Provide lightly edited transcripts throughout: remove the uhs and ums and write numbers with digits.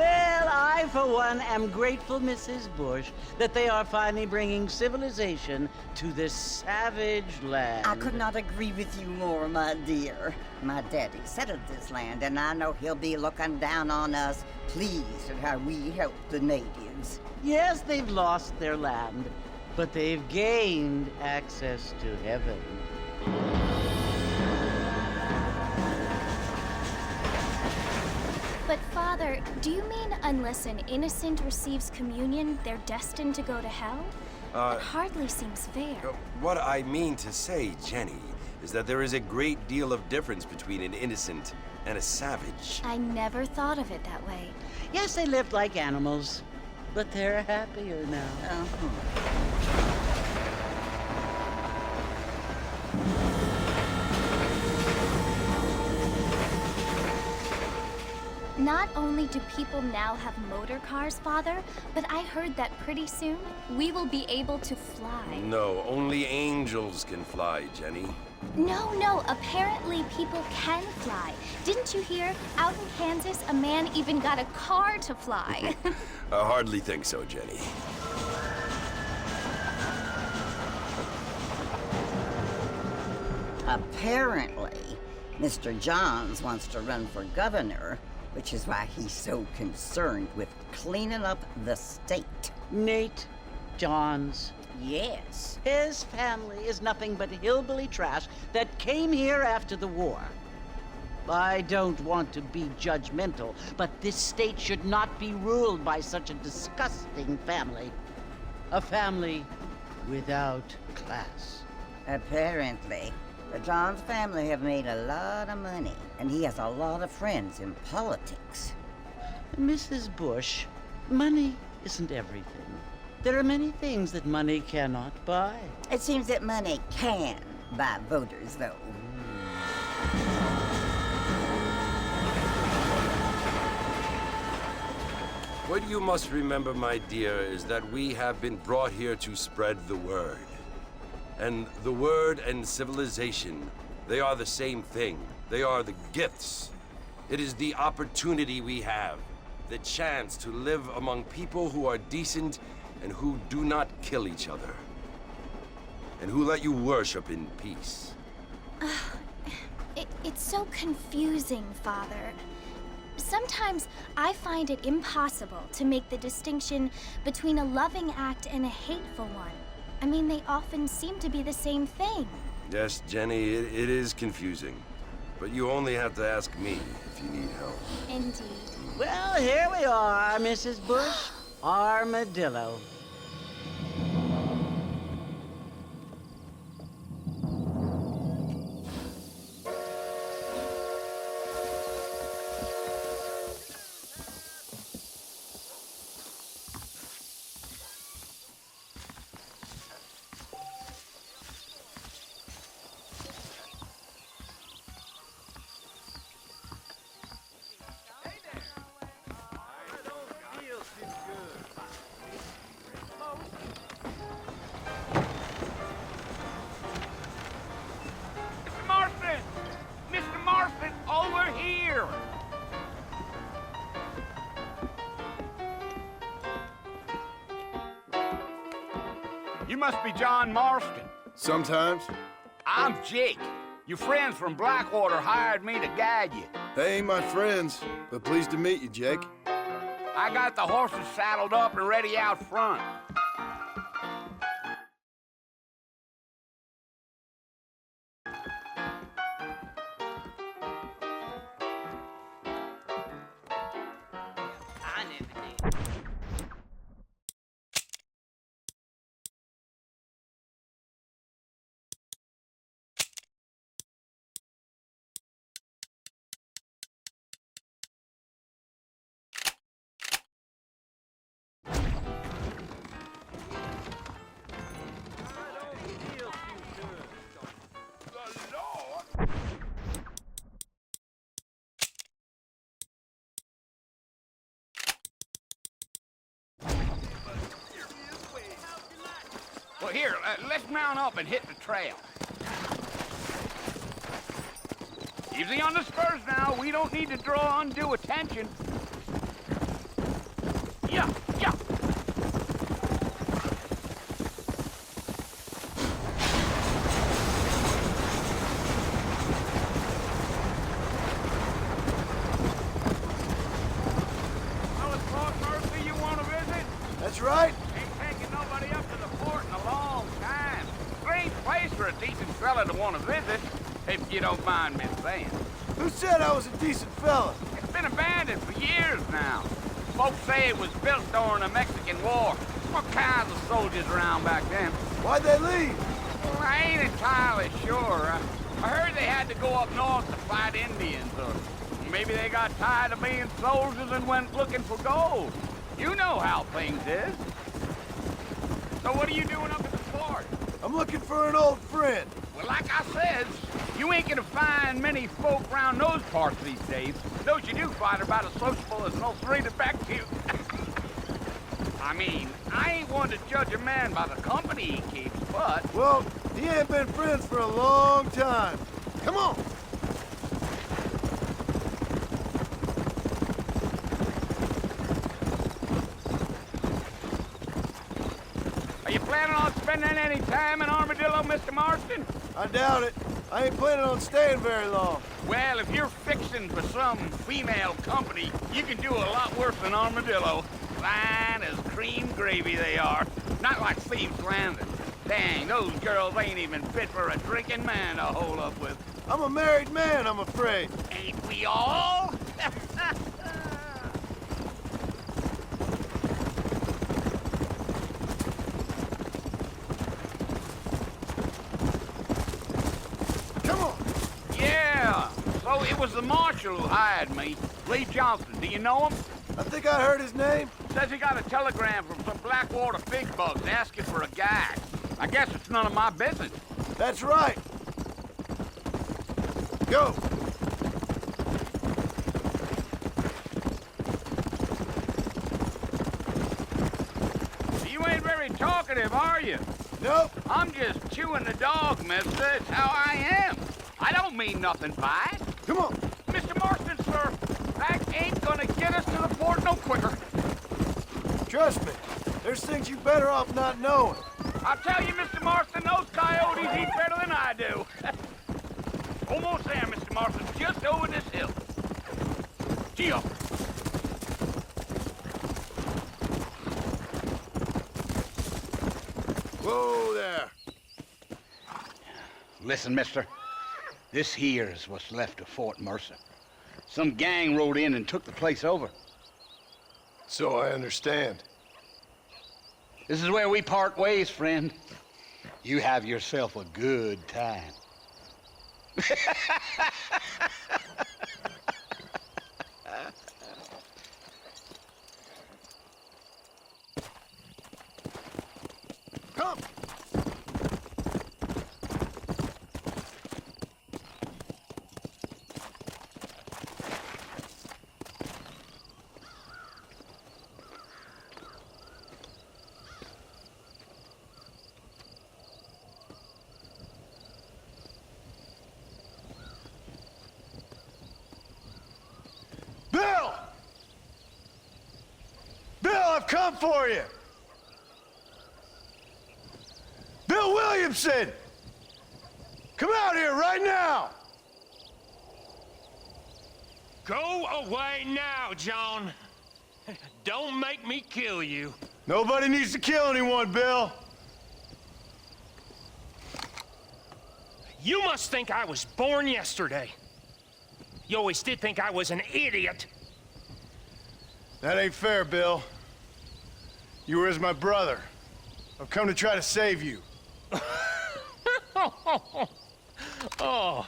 Well, I, for one, am grateful, Mrs. Bush, that they are finally bringing civilization to this savage land. I could not agree with you more, my dear. My daddy settled this land, and I know he'll be looking down on us, pleased at how we help the natives. Yes, they've lost their land, but they've gained access to heaven. But Father, do you mean unless an innocent receives communion, they're destined to go to hell? It hardly seems fair. What I mean to say, Jenny, is that there is a great deal of difference between an innocent and a savage. I never thought of it that way. Yes, they lived like animals, but they're happier now. Not only do people now have motor cars, Father, but I heard that pretty soon we will be able to fly. No, only angels can fly, Jenny. No, apparently people can fly. Didn't you hear? Out in Kansas, a man even got a car to fly. I hardly think so, Jenny. Apparently, Mr. Johns wants to run for governor, which is why he's so concerned with cleaning up the state. Nate Johns. Yes. His family is nothing but hillbilly trash that came here after the war. I don't want to be judgmental, but this state should not be ruled by such a disgusting family. A family without class. Apparently, the Johns family have made a lot of money, and he has a lot of friends in politics. Mrs. Bush, money isn't everything. There are many things that money cannot buy. It seems that money can buy voters, though. What you must remember, my dear, is that we have been brought here to spread the word. And the word and civilization, they are the same thing. They are the gifts. It is the opportunity we have, the chance to live among people who are decent and who do not kill each other, and who let you worship in peace. It's so confusing, Father. Sometimes I find it impossible to make the distinction between a loving act and a hateful one. I mean, they often seem to be the same thing. Yes, Jenny, it is confusing. But you only have to ask me if you need help. Indeed. Well, here we are, Mrs. Bush. Armadillo. You must be John Marston. Sometimes. I'm Jake. Your friends from Blackwater hired me to guide you. They ain't my friends, but pleased to meet you, Jake. I got the horses saddled up and ready out front. Well, here, let's mount up and hit the trail. Easy on the spurs now. We don't need to draw undue attention. right? Ain't taking nobody up to the fort in a long time. Strange place for a decent fella to want to visit, if you don't mind me saying. Who said I was a decent fella? It's been abandoned for years now. Folks say it was built during the Mexican War. What kinds of soldiers around back then? Why'd they leave? Well, I ain't entirely sure. I heard they had to go up north to fight Indians, or maybe they got tired of being soldiers and went looking for gold. You know how things is. So what are you doing up at the fort? I'm looking for an old friend. Well, like I said, you ain't gonna find many folk around those parts these days. Those you do find are about as sociable as an old three to back to. I mean, I ain't one to judge a man by the company he keeps, but... Well, he ain't been friends for a long time. Come on. Are you planning on spending any time in Armadillo, Mr. Marston? I doubt it. I ain't planning on staying very long. Well, if you're fixing for some female company, you can do a lot worse than Armadillo. Fine as cream gravy they are. Not like Thieves Landing. Dang, those girls ain't even fit for a drinking man to hold up with. I'm a married man, I'm afraid. Ain't we all? Come on. Yeah, so it was the marshal who hired me. Lee Johnson, do you know him? I think I heard his name. Says he got a telegram from some Blackwater fig bugs asking for a guide. I guess it's none of my business. That's right. Go. You ain't very talkative, are you? Nope. I'm just chewing the dog, mister. It's how I am. I don't mean nothing by it. Come on. Mr. Marston, sir, that ain't gonna get us to the fort no quicker. Trust me. There's things you better off not knowing. I'll tell you, Mr. Marston, those coyotes eat better than I do. Almost there, Mr. Marston. Just over this hill. Gee up. Whoa there. Listen, mister. This here's what's left of Fort Mercer. Some gang rode in and took the place over. So I understand. This is where we part ways, friend. You have yourself a good time. Come. Bill! Bill, I've come for you! Bill Williamson! Come out here right now! Go away now, John. Don't make me kill you. Nobody needs to kill anyone, Bill. You must think I was born yesterday. You always did think I was an idiot. That ain't fair, Bill. You were as my brother. I've come to try to save you. Oh.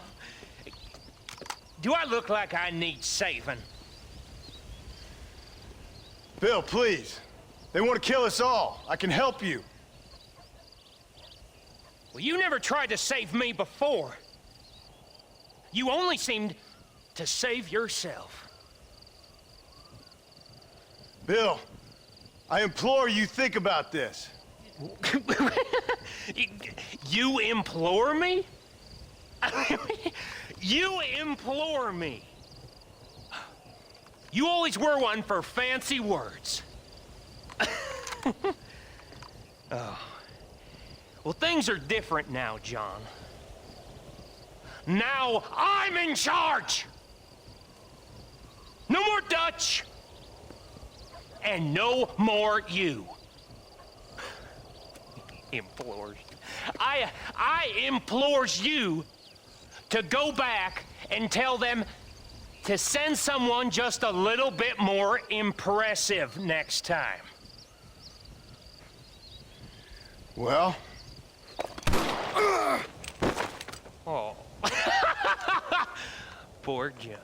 Do I look like I need saving? Bill, please. They want to kill us all. I can help you. Well, you never tried to save me before. You only seemed to save yourself. Bill, I implore you think about this. You implore me? You implore me? You always were one for fancy words. Oh. Well, things are different now, John. Now I'm in charge! No more Dutch! And no more you. Implores you. I implores you to go back and tell them to send someone just a little bit more impressive next time. Well? Oh. Poor John.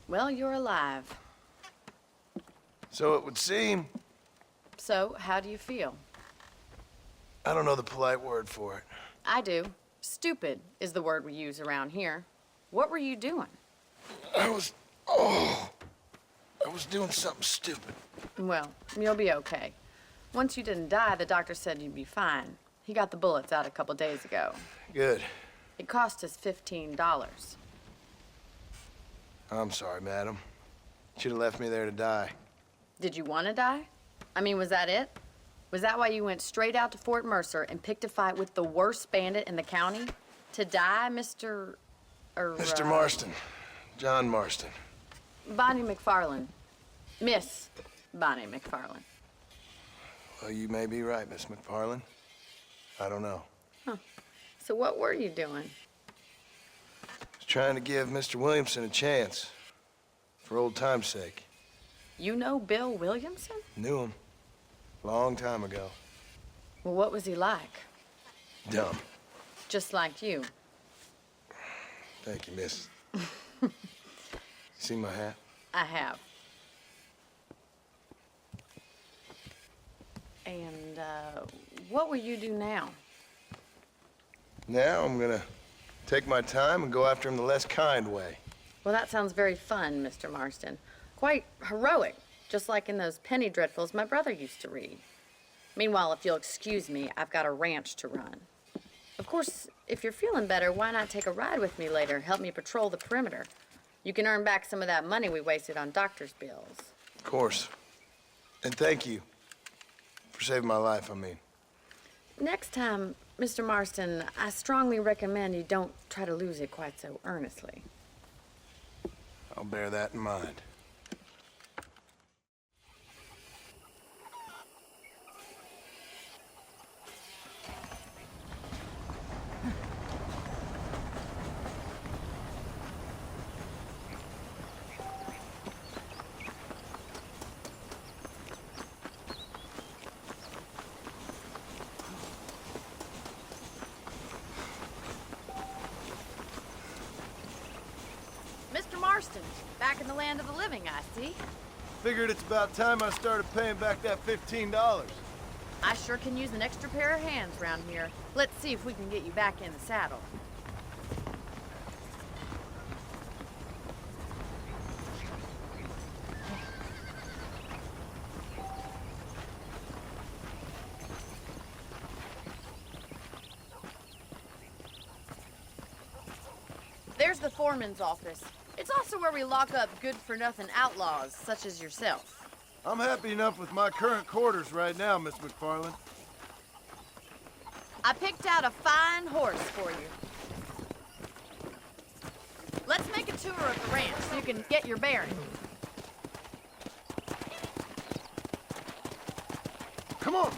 Well, you're alive. So it would seem. So, how do you feel? I don't know the polite word for it. I do. Stupid is the word we use around here. What were you doing? I was doing something stupid. Well, you'll be okay. Once you didn't die, the doctor said you'd be fine. He got the bullets out a couple days ago. Good. It cost us $15. I'm sorry, madam. Should have left me there to die. Did you want to die? I mean, was that it? Was that why you went straight out to Fort Mercer and picked a fight with the worst bandit in the county? To die, Mr. Mr. Marston. John Marston. Bonnie McFarland. Miss Bonnie McFarland. Well, you may be right, Miss McFarland. I don't know. So what were you doing? Was trying to give Mr. Williamson a chance. For old time's sake. You know Bill Williamson? Knew him. Long time ago. Well, what was he like? Dumb. Just like you. Thank you, miss. See my hat? I have. And, what will you do now? Now I'm gonna take my time and go after him the less kind way. Well, that sounds very fun, Mr. Marston. Quite heroic, just like in those penny dreadfuls my brother used to read. Meanwhile, if you'll excuse me, I've got a ranch to run. Of course, if you're feeling better, why not take a ride with me later? Help me patrol the perimeter. You can earn back some of that money we wasted on doctor's bills. Of course. And thank you. For saving my life, I mean. Next time, Mr. Marston, I strongly recommend you don't try to lose it quite so earnestly. I'll bear that in mind. Mr. Marston, back in the land of the living, I see. Figured it's about time I started paying back that $15. I sure can use an extra pair of hands around here. Let's see if we can get you back in the saddle. There's the foreman's office. It's also where we lock up good-for-nothing outlaws, such as yourself. I'm happy enough with my current quarters right now, Miss McFarland. I picked out a fine horse for you. Let's make a tour of the ranch so you can get your bearings. Come on!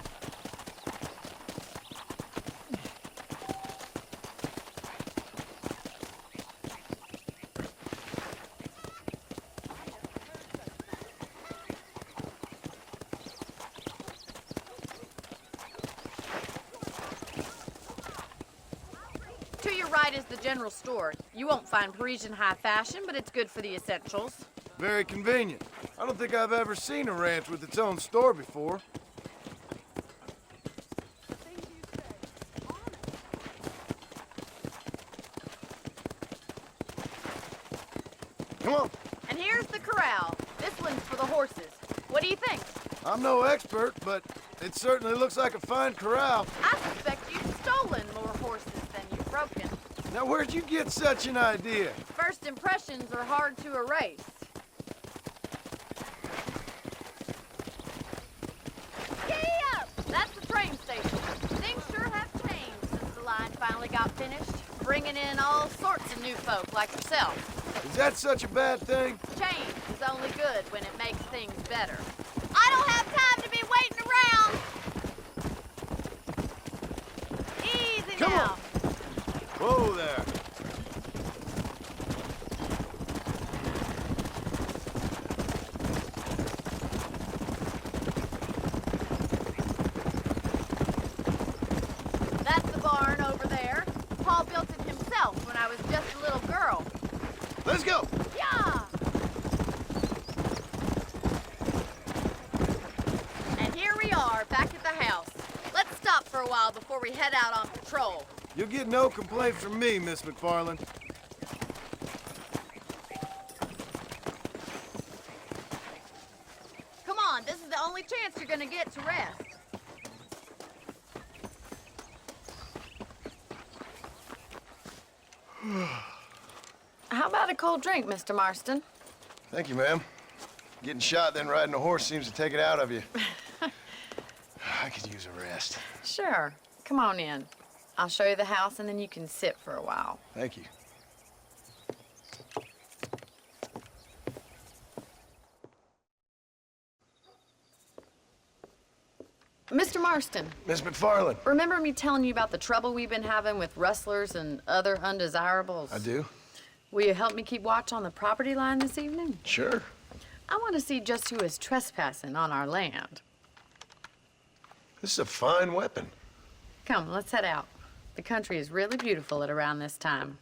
side is the general store. You won't find Parisian high fashion, but it's good for the essentials. Very convenient. I don't think I've ever seen a ranch with its own store before. Come on. And here's the corral. This one's for the horses. What do you think? I'm no expert, but it certainly looks like a fine corral. I suspect you've stolen more horses than you've broken. Now, where'd you get such an idea? First impressions are hard to erase. Giddy up! That's the train station. Things sure have changed since the line finally got finished, bringing in all sorts of new folk like yourself. Is that such a bad thing? Change is only good when it makes things better. I don't have time to be waiting around! Easy Come now! on. Whoa there. That's the barn over there. Paul built it himself when I was just a little girl. Let's go. Yeah! And here we are, back at the house. Let's stop for a while before we head out on patrol. You'll get no complaint from me, Miss McFarland. Come on, this is the only chance you're gonna get to rest. How about a cold drink, Mr. Marston? Thank you, ma'am. Getting shot, then riding a horse seems to take it out of you. I could use a rest. Sure. Come on in. I'll show you the house, and then you can sit for a while. Thank you. Mr. Marston, Miss McFarland. remember me telling you about the trouble we've been having with rustlers and other undesirables? I do? Will you help me keep watch on the property line this evening? Sure. I want to see just who is trespassing on our land. This is a fine weapon. Come, let's head out. The country is really beautiful at around this time.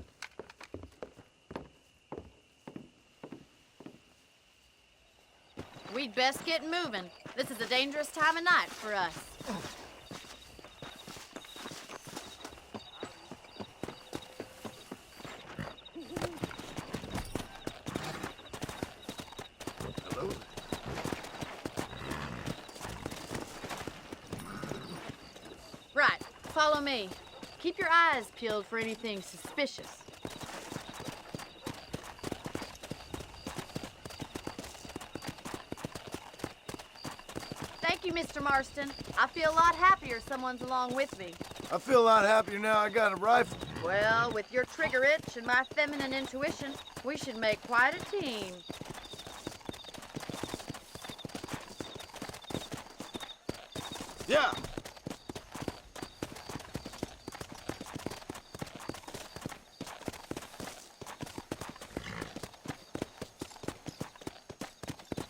We'd best get moving. This is a dangerous time of night for us. Hello? Right, follow me. Keep your eyes peeled for anything suspicious. Thank you, Mr. Marston. I feel a lot happier someone's along with me. I feel a lot happier now I got a rifle. Well, with your trigger itch and my feminine intuition, we should make quite a team. Yeah.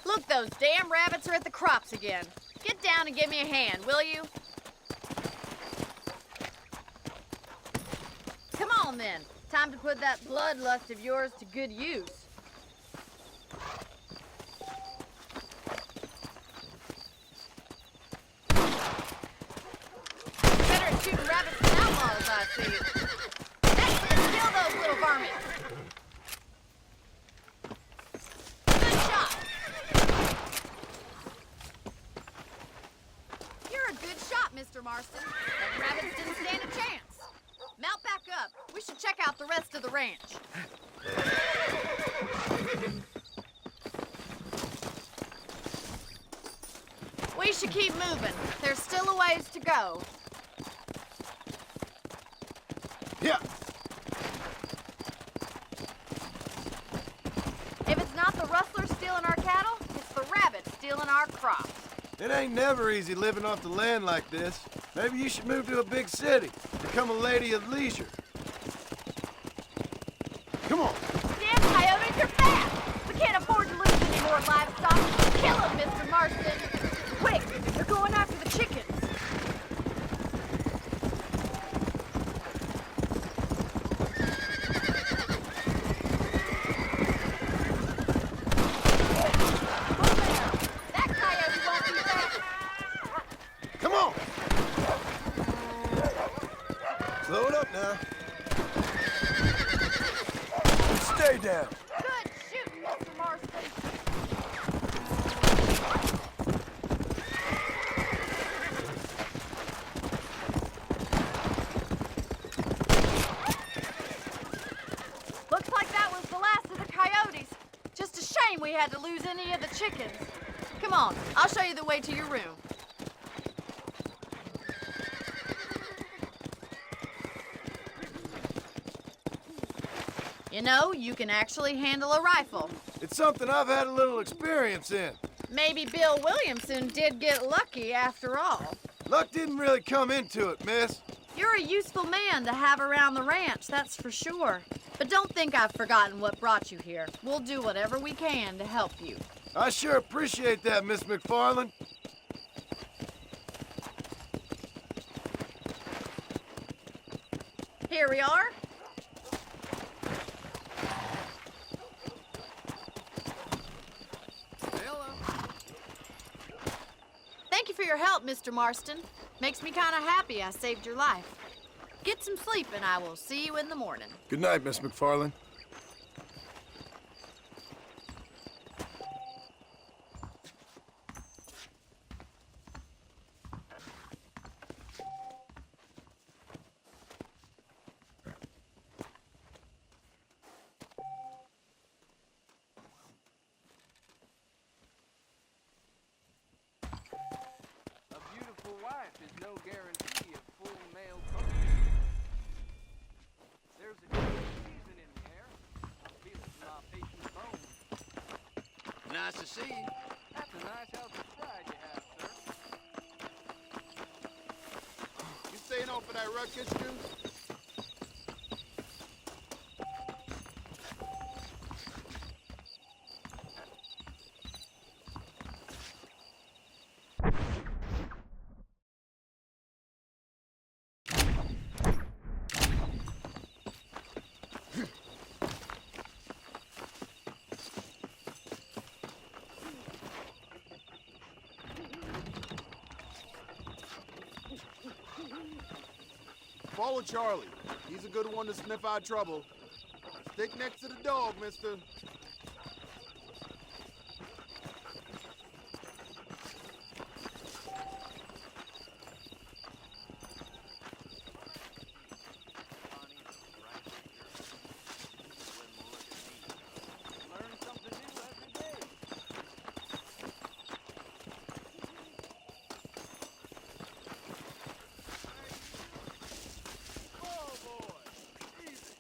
Look, those damn rabbits are at the crops again. Get down and give me a hand, will you? Come on, then. Time to put that bloodlust of yours to good use. Better at shooting rabbits than outlaws, I see. That's it. Kill those little varmints. Good shot. You're a good shot, Mr. Marston. Them rabbits didn't stand a chance. Mount back up. We should check out the rest of the ranch. We should keep moving. There's still a ways to go. Yeah. If it's not the rustlers stealing our cattle, it's the rabbits stealing our crops. It ain't never easy living off the land like this. Maybe you should move to a big city. Become a lady of leisure. Come on. Damn coyotes, you're fast! We can't afford to lose any more livestock. Kill them, Mr. Marston! Quick, they're going after the chickens. Stay down. Good shooting, Mr. Marston. Looks like that was the last of the coyotes. Just a shame we had to lose any of the chickens. Come on, I'll show you the way to your room. You know, you can actually handle a rifle. It's something I've had a little experience in. Maybe Bill Williamson did get lucky after all. Luck didn't really come into it, miss. You're a useful man to have around the ranch, that's for sure. But don't think I've forgotten what brought you here. We'll do whatever we can to help you. I sure appreciate that, Miss McFarland. Here we are. Thank you for your help, Mr. Marston. Makes me kind of happy I saved your life. Get some sleep and I will see you in the morning. Good night, Miss McFarland. A beautiful wife is no guarantee of full male courtship. There's a good season in the air. I feel it in my patient's bones. Nice to see you. That's a nice healthy stride you have, sir. You staying on for that ruckus juice? Follow Charlie. He's a good one to sniff out trouble. Stick next to the dog, mister. Learn something new every day. Oh, boy. Easy.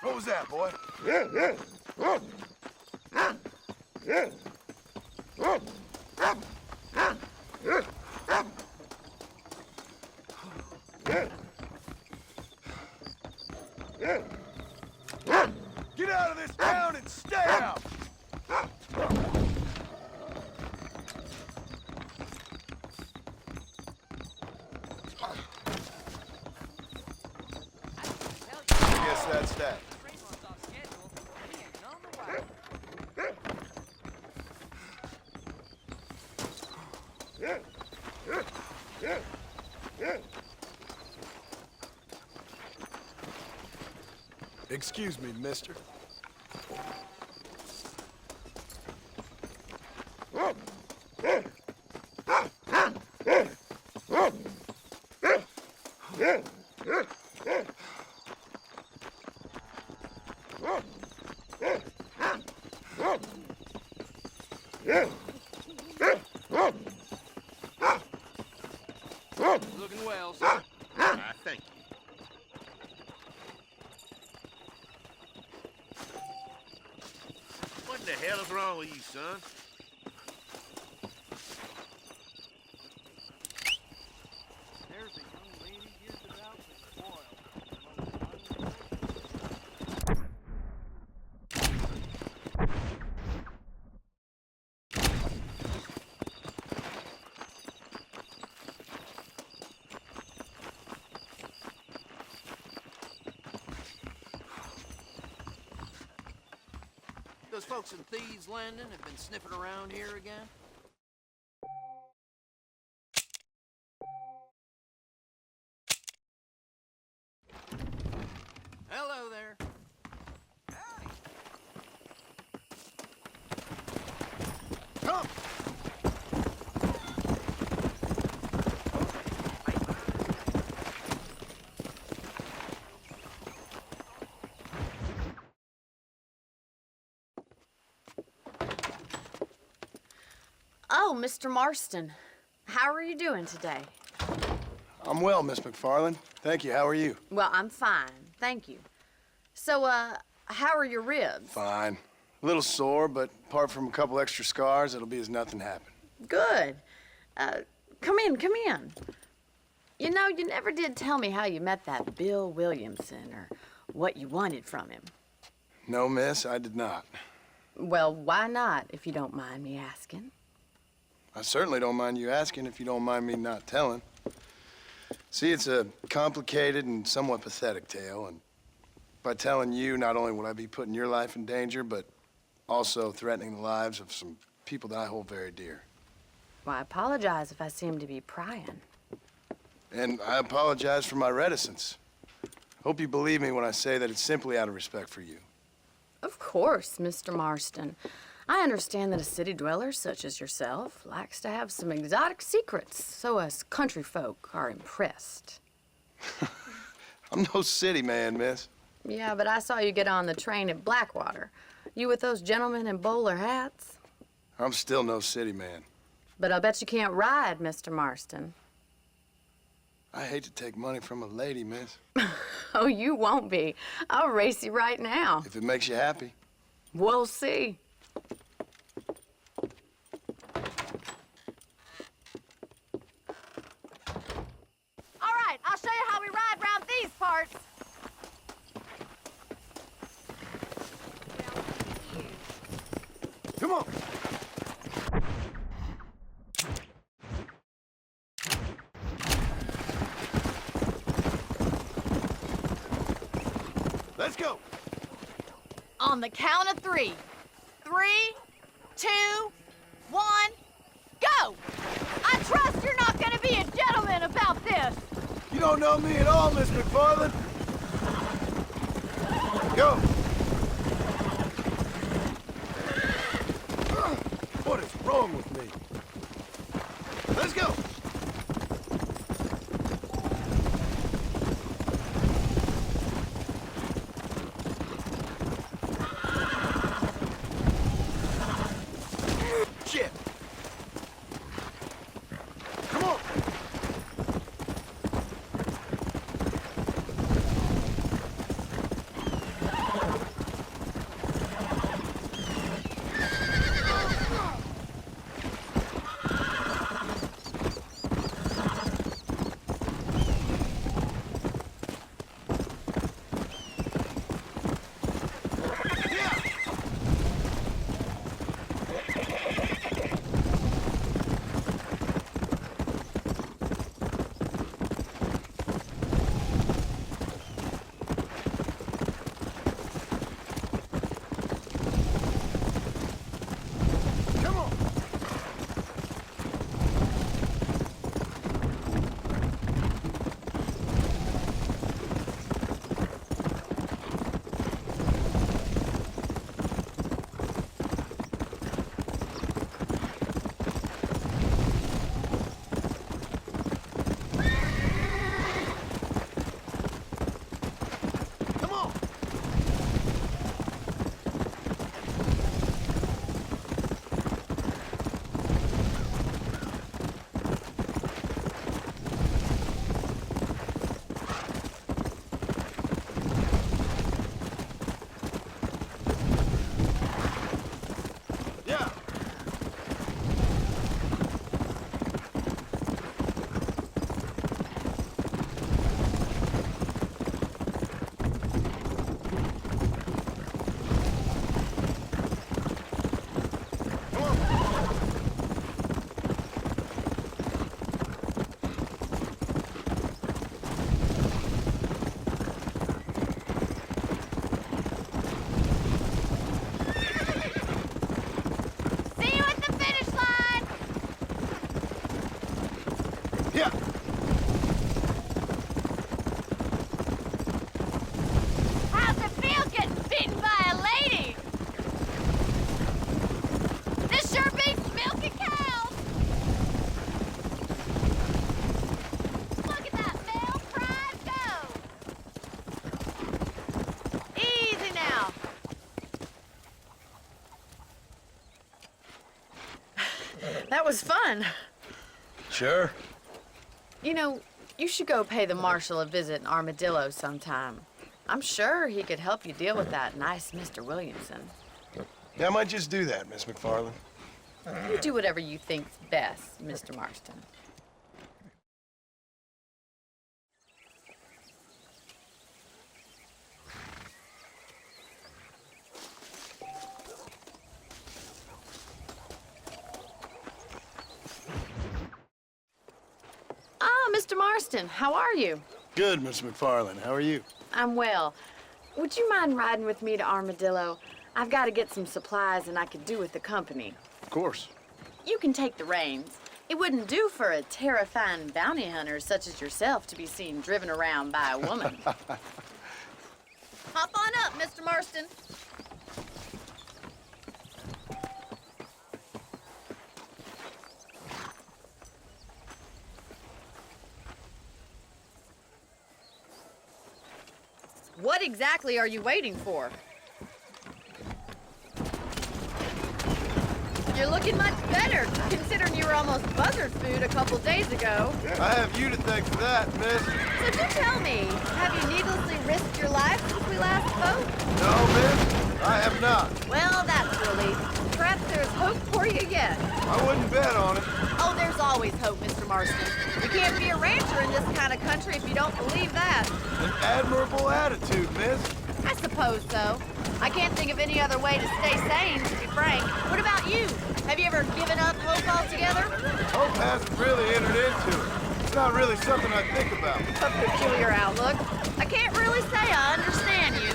What was that, boy? Get out of this town and stay out! I guess that's that. Excuse me, mister. Looking well, sir. Thank you. What in the hell is wrong with you, son? There's a young lady here's about to spoil. Those folks in Thieves Landing have been sniffing around here again? Hello there. Howdy. Come! Oh, Mr. Marston. How are you doing today? I'm well, Miss McFarland. Thank you. How are you? Well, I'm fine. Thank you. So, how are your ribs? Fine. A little sore, but apart from a couple extra scars, it'll be as nothing happened. Good. Come in, come in. You know, you never did tell me how you met that Bill Williamson or what you wanted from him. No, miss, I did not. Well, why not, if you don't mind me asking? I certainly don't mind you asking if you don't mind me not telling. See, it's a complicated and somewhat pathetic tale, and by telling you, not only will I be putting your life in danger, but also threatening the lives of some people that I hold very dear. Well, I apologize if I seem to be prying. And I apologize for my reticence. Hope you believe me when I say that it's simply out of respect for you. Of course, Mr. Marston. I understand that a city dweller such as yourself likes to have some exotic secrets, so us country folk are impressed. I'm no city man, miss. Yeah, but I saw you get on the train at Blackwater. You with those gentlemen in bowler hats? I'm still no city man. But I'll bet you can't ride, Mr. Marston. I hate to take money from a lady, miss. Oh, you won't be. I'll race you right now. If it makes you happy. We'll see. All right, I'll show you how we ride round these parts. Come on. Let's go. On the count of 3. 3, 2, 1, go! I trust you're not gonna be a gentleman about this. You don't know me at all, Miss McFarland. Go. What is wrong with me? Let's go. Shit. Come on. That was fun. Sure. You know, you should go pay the marshal a visit in Armadillo sometime. I'm sure he could help you deal with that nice Mr. Williamson. Yeah, I might just do that, Miss McFarland. You do whatever you think's best, Mr. Marston. Ah, Mr. Marston, how are you? Good, Miss McFarland. How are you? I'm well. Would you mind riding with me to Armadillo? I've got to get some supplies and I could do with the company. Of course. You can take the reins. It wouldn't do for a terrifying bounty hunter such as yourself to be seen driven around by a woman. Hop on up, Mr. Marston. What exactly are you waiting for? You're looking much better, considering you were almost buzzard food a couple days ago. I have you to thank for that, miss. So do tell me, have you needlessly risked your life since we last spoke? No, miss, I have not. Well, that's a relief. Perhaps there's hope for you yet. I wouldn't bet on it. Oh, there's always hope, Mr. Marston. You can't be a rancher in this kind of country if you don't believe that. An admirable attitude, miss. I suppose so. I can't think of any other way to stay sane, to be frank. What about you? Have you ever given up hope altogether? Hope hasn't really entered into it. It's not really something I think about. A peculiar outlook. I can't really say I understand you.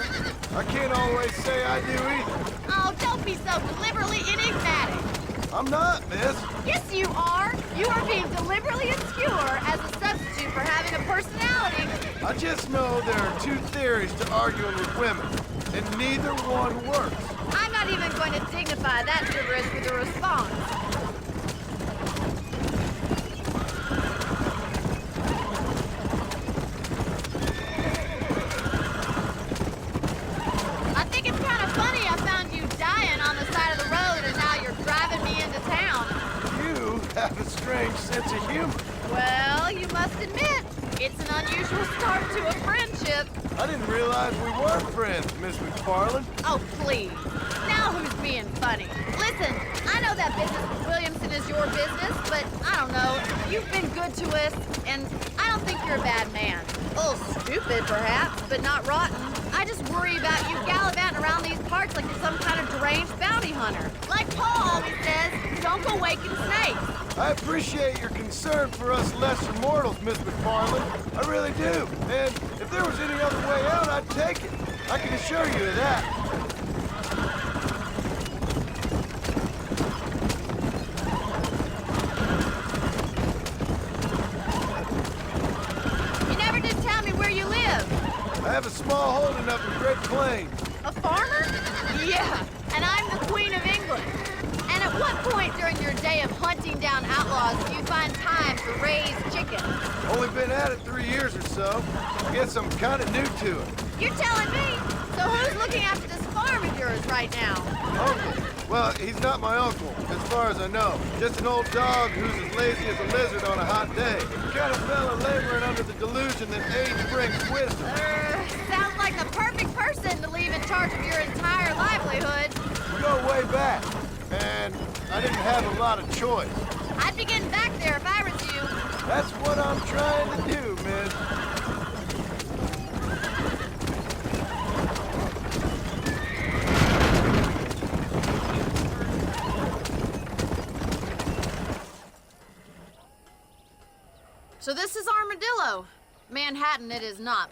I can't always say I do either. Oh, don't be so deliberately enigmatic. I'm not, miss. Yes, you are. You are being deliberately obscure as a substitute for having a personality. I just know there are two theories to arguing with women, and neither one works. I'm not even going to dignify that gibberish with a response. I think it's kind of funny I found you dying on the side of the road and now you're driving me into town. You have a strange sense of humor. Well, you must admit, it's an unusual start to a friendship. I didn't realize we weren't friends, Miss McFarland. Oh, please. Now who's being funny? Listen, I know that business with Williamson is your business, but I don't know. You've been good to us, and I don't think you're a bad man. A little stupid, perhaps, but not rotten. I just worry about you gallivanting around these parts like you're some kind of deranged bounty hunter. Like Paul always says, don't go waking snakes. I appreciate your concern for us lesser mortals, Miss McFarland. I really do. And if there was any other way out, I'd take it. I can assure you of that. You never did tell me where you live. I have a small holding up in Great Plains. A farmer? Yeah, and I'm the Queen of England. And at what point during your day of hunting down outlaws do you find time to raise chickens? Only been at it 3 years or so. I guess I'm kind of new to it. You're telling me? So who's looking after this farm of yours right now? Uncle? Well, he's not my uncle, as far as I know. Just an old dog who's as lazy as a lizard on a hot day. The kind of fella laboring under the delusion that age brings wisdom. Sounds like the perfect person to leave in charge of your entire livelihood. We go way back, and I didn't have a lot of choice. I'd be getting back there if I was you. That's what I'm trying to do, miss. So this is Armadillo. Manhattan it is not,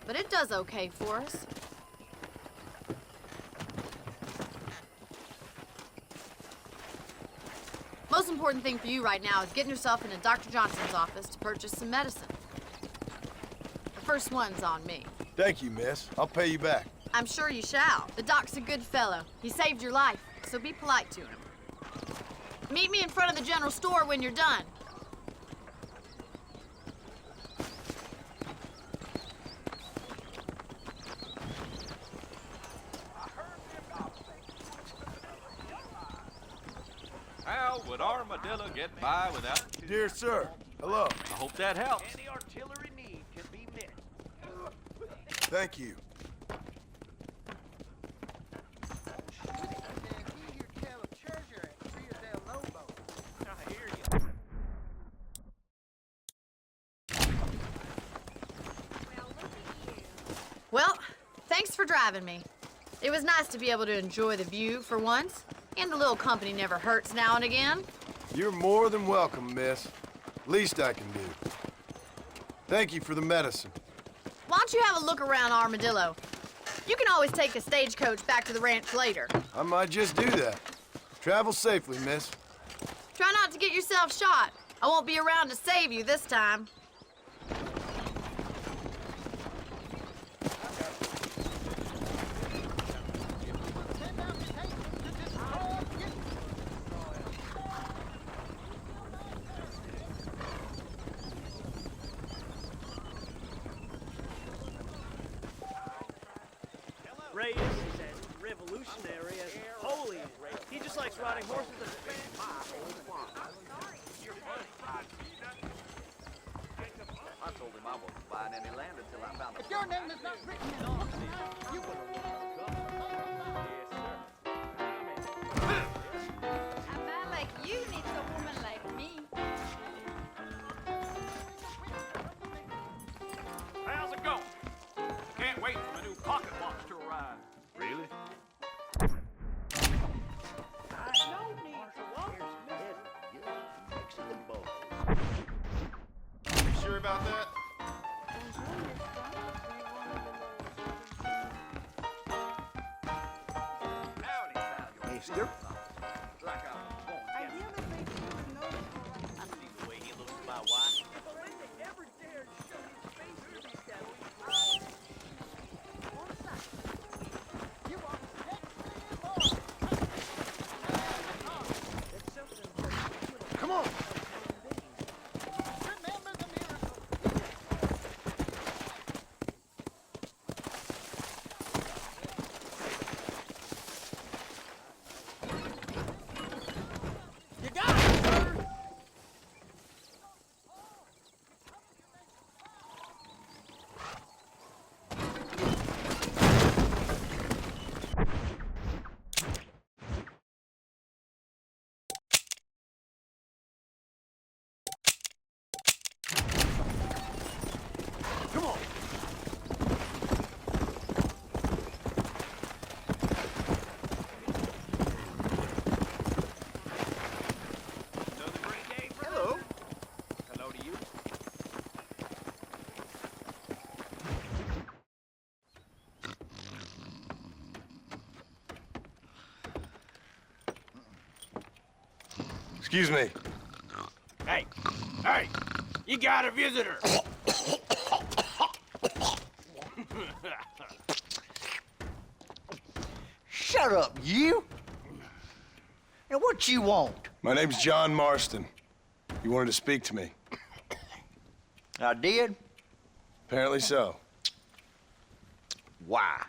but it does okay for us. Most important thing for you right now is getting yourself into Dr. Johnson's office to purchase some medicine. The first one's on me. Thank you, miss. I'll pay you back. I'm sure you shall. The doc's a good fellow. He saved your life, so be polite to him. Meet me in front of the general store when you're done. How would Armadillo get by without... Dear sir, hello. I hope that helps. Any artillery need can be met. Thank you. I hear you. Well, thanks for driving me. It was nice to be able to enjoy the view for once, and a little company never hurts now and again. You're more than welcome, miss. Least I can do. Thank you for the medicine. Why don't you have a look around Armadillo? You can always take a stagecoach back to the ranch later. I might just do that. Travel safely, miss. Try not to get yourself shot. I won't be around to save you this time. Ray is as revolutionary as Napoleon. He just likes riding horses and I told him I wasn't buying any land until I found If your name is not written in the book, you will. A man like you needs a woman like me. how's it going? Can't wait for my new pocket watch to arrive. Really? You sure about that? Mister? Like I was born. I see the way he looks at my wife. Come on. Hello. Hello to you. Excuse me. Hey, hey, you got a visitor. Shut up, you! Now, what you want? My name's John Marston. You wanted to speak to me. I did? Apparently so. Why?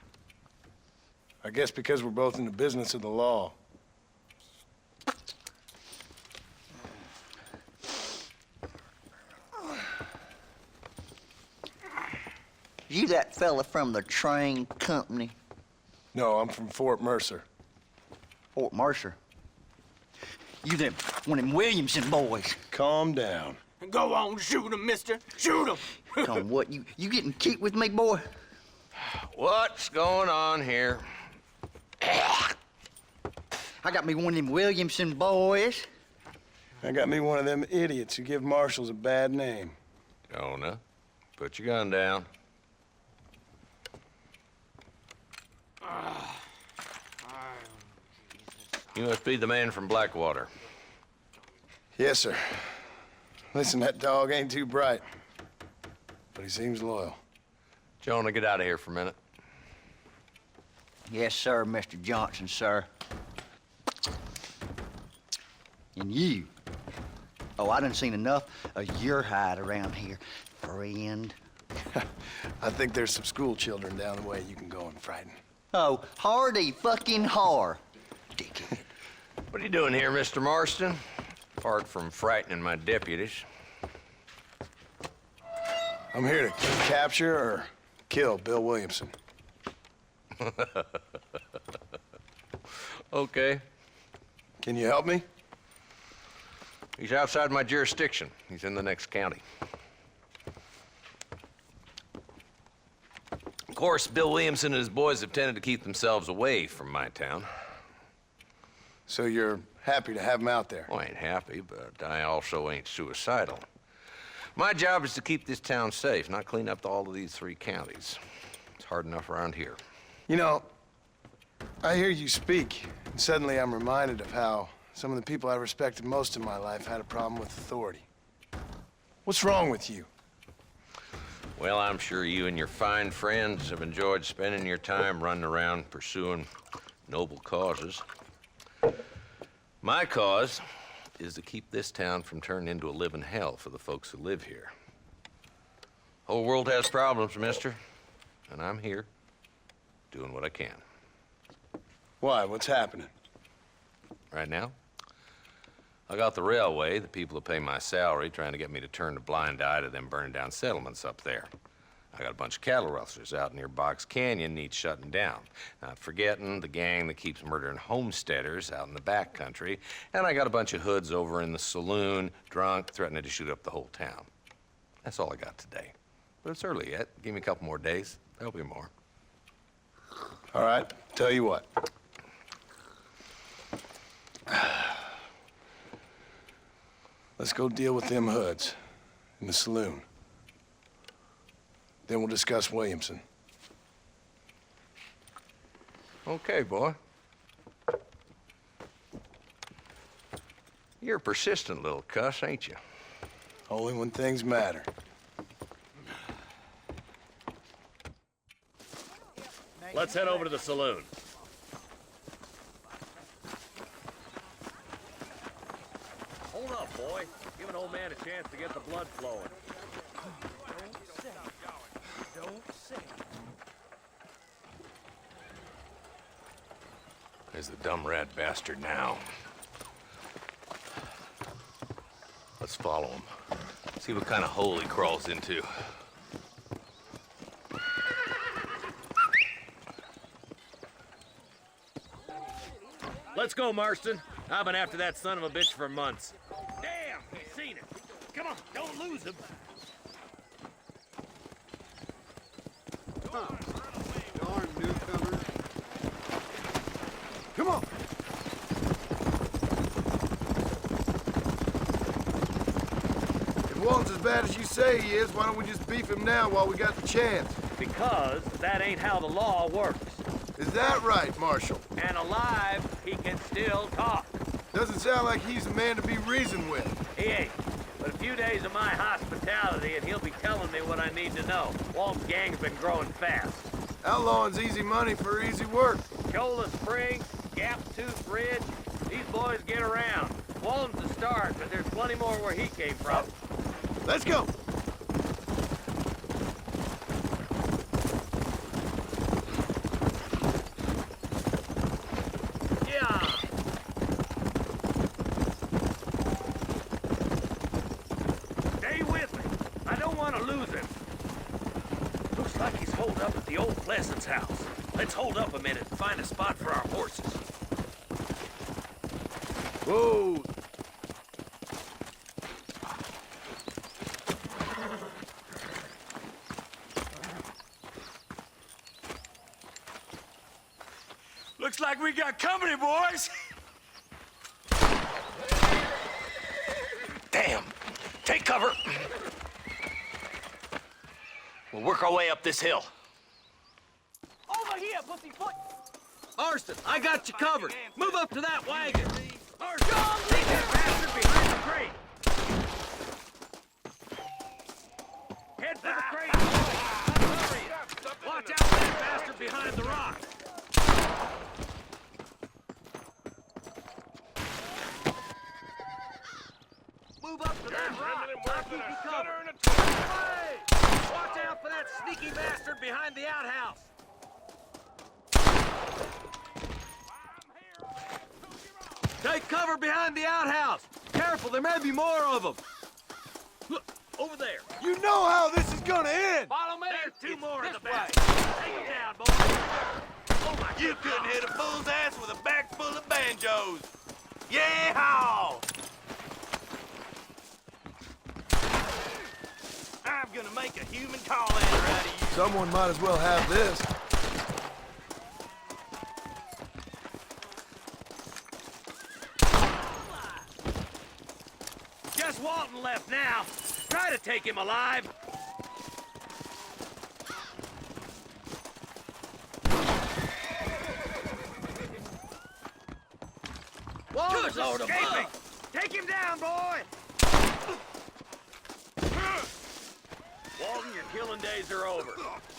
I guess because we're both in the business of the law. You that fella from the train company? No, I'm from Fort Mercer. Fort Mercer? You them, one of them Williamson boys. Calm down. Go on, shoot him, mister. Shoot him. Come on, what, you getting cute with me, boy? What's going on here? I got me one of them Williamson boys. I got me one of them idiots who give marshals a bad name. Jonah, put your gun down. You must be the man from Blackwater. Yes, sir. Listen, that dog ain't too bright, but he seems loyal. Jonah, get out of here for a minute. Yes, sir, Mr. Johnson, sir. And you. Oh, I done seen enough of your hide around here, friend. I think there's some school children down the way you can go and frighten. Oh, hardy fucking har. Dickhead. What are you doing here, Mr. Marston? Apart from frightening my deputies. I'm here to capture or kill Bill Williamson. Okay. Can you help me? He's outside my jurisdiction. He's in the next county. Of course, Bill Williamson and his boys have tended to keep themselves away from my town. So you're happy to have him out there? Well, I ain't happy, but I also ain't suicidal. My job is to keep this town safe, not clean up all of these 3 counties. It's hard enough around here. You know, I hear you speak, and suddenly I'm reminded of how some of the people I respected most in my life had a problem with authority. What's wrong with you? Well, I'm sure you and your fine friends have enjoyed spending your time running around pursuing noble causes. My cause is to keep this town from turning into a living hell for the folks who live here. Whole world has problems, mister, and I'm here doing what I can. Why? What's happening? Right now, I got the railway, the people who pay my salary, trying to get me to turn a blind eye to them burning down settlements up there. I got a bunch of cattle rustlers out near Box Canyon needs shutting down. Not forgetting the gang that keeps murdering homesteaders out in the back country. And I got a bunch of hoods over in the saloon, drunk, threatening to shoot up the whole town. That's all I got today. But it's early yet. Give me a couple more days. There'll be more. All right, tell you what. Let's go deal with them hoods in the saloon. Then we'll discuss Williamson. Okay, boy. You're a persistent little cuss, ain't you? Only when things matter. Let's head over to the saloon. Hold up, boy. Give an old man a chance to get the blood flowing. Don't say. There's the dumb rat bastard now. Let's follow him. See what kind of hole he crawls into. Let's go, Marston. I've been after that son of a bitch for months. Damn, he's seen it. Come on, don't lose him. Huh. Darn newcomers. Come on. If Walton's as bad as you say he is, why don't we just beef him now while we got the chance? Because that ain't how the law works. Is that right, Marshal? And alive, he can still talk. Doesn't sound like he's a man to be reasoned with. He ain't. But a few days of my hospitality and he'll be telling me what I need to know. Walt's gang's been growing fast. Outlawing's easy money for easy work. Cholla Springs, Gap Tooth Ridge, these boys get around. Walton's the start, but there's plenty more where he came from. Let's go. Pleasant's house. Let's hold up a minute and find a spot for our horses. Whoa! Looks like we got company, boys! Damn! Take cover! We'll work our way up this hill. Over here, pussyfoot! Marston, I got you covered. Move up to that wagon. Marston, take that bastard behind the crate! Head for the crate! Hurry! Watch out for that bastard behind the rock! Move up to that rock. I'll keep you covered. Hey! Watch out for that sneaky bastard behind the outhouse. Take cover behind the outhouse. Careful, there may be more of them. Look, over there. You know how this is gonna end! Follow me. There's two more in the back. Take them down, boys. Oh my You couldn't hit a fool's ass with a bag full of banjos. Yeah! I'm gonna make a human call-outer out of you. Someone might as well have this. Just Walton left now. Try to take him alive. Walton's escaping. Take him down, boy. Walton, your killing days are over.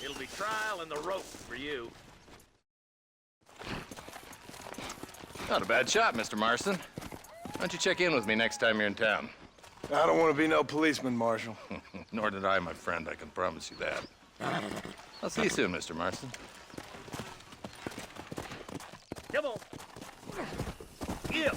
It'll be trial and the rope for you. Not a bad shot, Mr. Marston. Why don't you check in with me next time you're in town? I don't want to be no policeman, Marshal. Nor did I, my friend. I can promise you that. I'll see you soon, Mr. Marston. Come on. Yeah.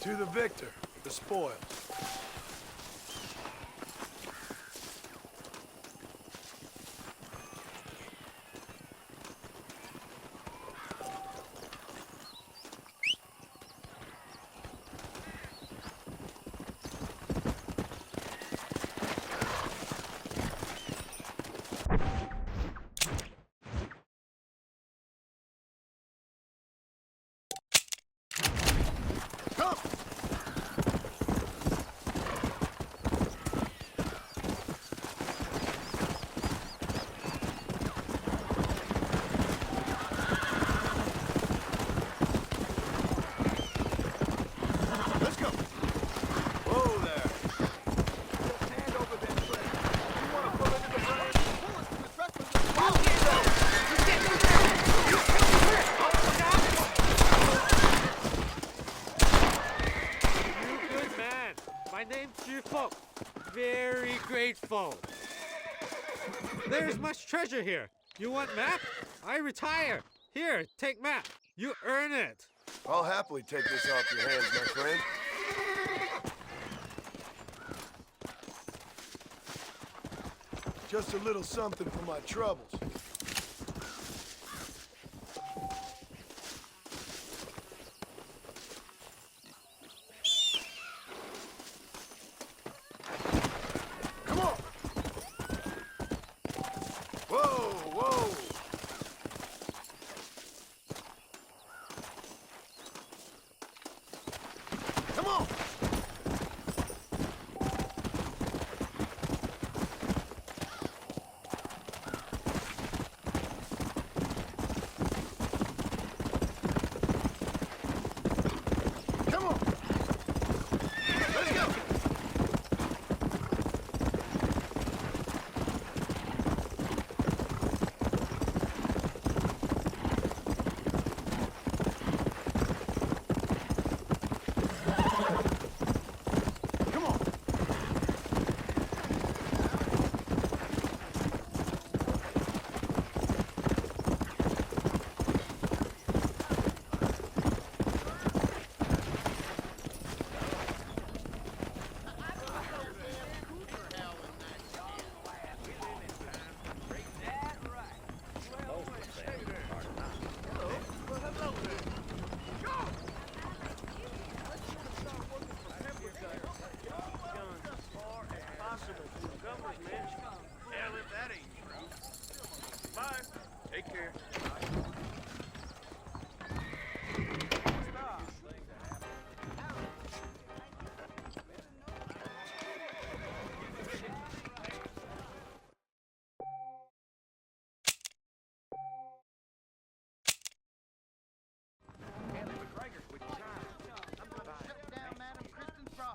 To the victor, the spoils. Very grateful. There's much treasure here. You want map? I retire. Here, take map. You earn it. I'll happily take this off your hands, my friend. Just a little something for my troubles.